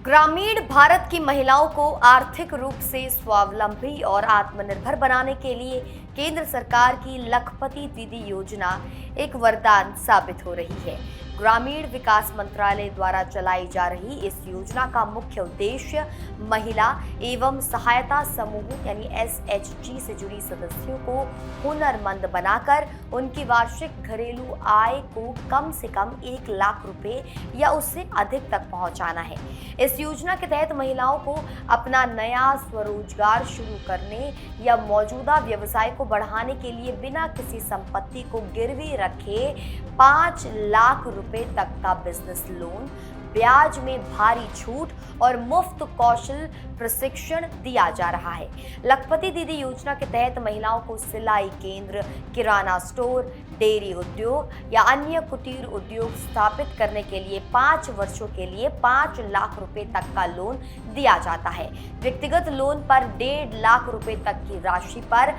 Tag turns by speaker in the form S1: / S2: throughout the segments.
S1: ग्रामीण भारत की महिलाओं को आर्थिक रूप से स्वावलंबी और आत्मनिर्भर बनाने के लिए केंद्र सरकार की लखपति दीदी योजना एक वरदान साबित हो रही है। ग्रामीण विकास मंत्रालय द्वारा चलाई जा रही इस योजना का मुख्य उद्देश्य महिला एवं सहायता समूह यानी SHG से जुड़ी सदस्यों को हुनरमंद बनाकर उनकी वार्षिक घरेलू आय को कम से कम 1 लाख रुपए या उससे अधिक तक पहुंचाना है। इस योजना के तहत महिलाओं को अपना नया स्वरोजगार शुरू करने या मौजूदा व्यवसाय को बढ़ाने के लिए बिना किसी संपत्ति को गिरवी रखे 5 लाख रुपए तक का बिजनेस लोन, ब्याज में भारी छूट और मुफ्त कौशल प्रशिक्षण दिया जा रहा है। लखपति दीदी योजना के तहत महिलाओं को सिलाई केंद्र, किराना स्टोर, डेयरी उद्योग या अन्य कुटीर उद्योग स्थापित करने के लिए 5 वर्षों के लिए 5 लाख रुपए तक का लोन दिया जाता है। व्यक्तिगत लोन पर 1.5 लाख रुपए तक की राशि पर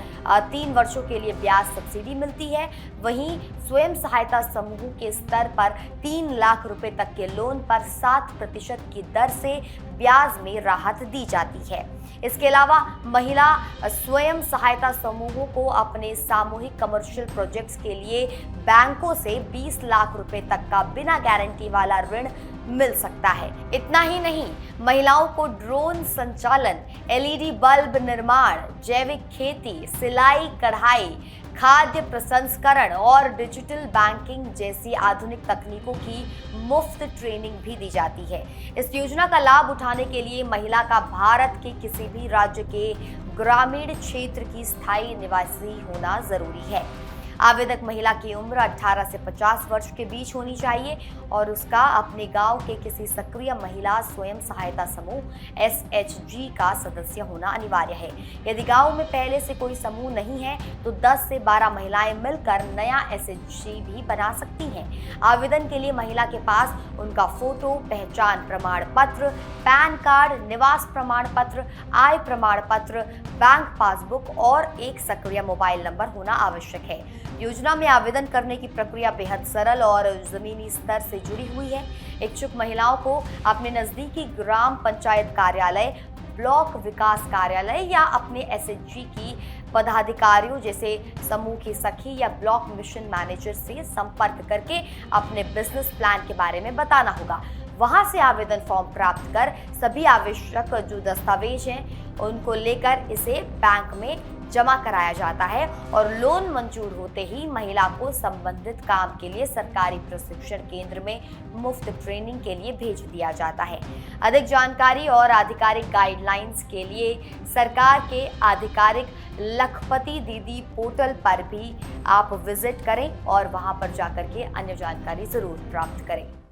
S1: 3 वर्षों के लिए ब्याज सब्सिडी मिलती है। वहीं स्वयं सहायता समूह के स्तर पर 3 लाख रुपए तक के लोन पर 7% की दर से ब्याज में राहत दी जाती है। इसके अलावा महिला स्वयं सहायता समूहों को अपने सामूहिक कमर्शियल प्रोजेक्ट्स के लिए बैंकों से 20 लाख रुपए तक का बिना गारंटी वाला ऋण मिल सकता है। इतना ही नहीं, महिलाओं को ड्रोन संचालन, LED बल्ब निर्माण, जैविक खेती, सिलाई कढ़ाई, खाद्य प्रसंस्करण और डिजिटल बैंकिंग जैसी आधुनिक तकनीकों की मुफ्त ट्रेनिंग भी दी जाती है। इस योजना का लाभ उठाने के लिए महिला का भारत के किसी भी राज्य के ग्रामीण क्षेत्र की स्थायी निवासी होना जरूरी है। आवेदक महिला की उम्र 18 से 50 वर्ष के बीच होनी चाहिए और उसका अपने गांव के किसी सक्रिय महिला स्वयं सहायता समूह SHG का सदस्य होना अनिवार्य है। यदि गांव में पहले से कोई समूह नहीं है तो 10 से 12 महिलाएं मिलकर नया SHG भी बना सकती हैं। आवेदन के लिए महिला के पास उनका फोटो, पहचान प्रमाण पत्र, पैन कार्ड, निवास प्रमाण पत्र, आय प्रमाण पत्र, बैंक पासबुक और एक सक्रिय मोबाइल नंबर होना आवश्यक है। योजना में आवेदन करने की प्रक्रिया बेहद सरल और जमीनी स्तर से जुड़ी हुई है। इच्छुक महिलाओं को अपने नजदीकी ग्राम पंचायत कार्यालय, ब्लॉक विकास कार्यालय या अपने SHG की पदाधिकारियों जैसे समूह की सखी या ब्लॉक मिशन मैनेजर से संपर्क करके अपने बिजनेस प्लान के बारे में बताना होगा। वहां से आवेदन फॉर्म प्राप्त कर सभी आवश्यक जो दस्तावेज हैं उनको लेकर इसे बैंक में जमा कराया जाता है और लोन मंजूर होते ही महिला को संबंधित काम के लिए सरकारी प्रशिक्षण केंद्र में मुफ्त ट्रेनिंग के लिए भेज दिया जाता है। अधिक जानकारी और आधिकारिक गाइडलाइंस के लिए सरकार के आधिकारिक लखपति दीदी पोर्टल पर भी आप विजिट करें और वहां पर जाकर के अन्य जानकारी जरूर प्राप्त करें।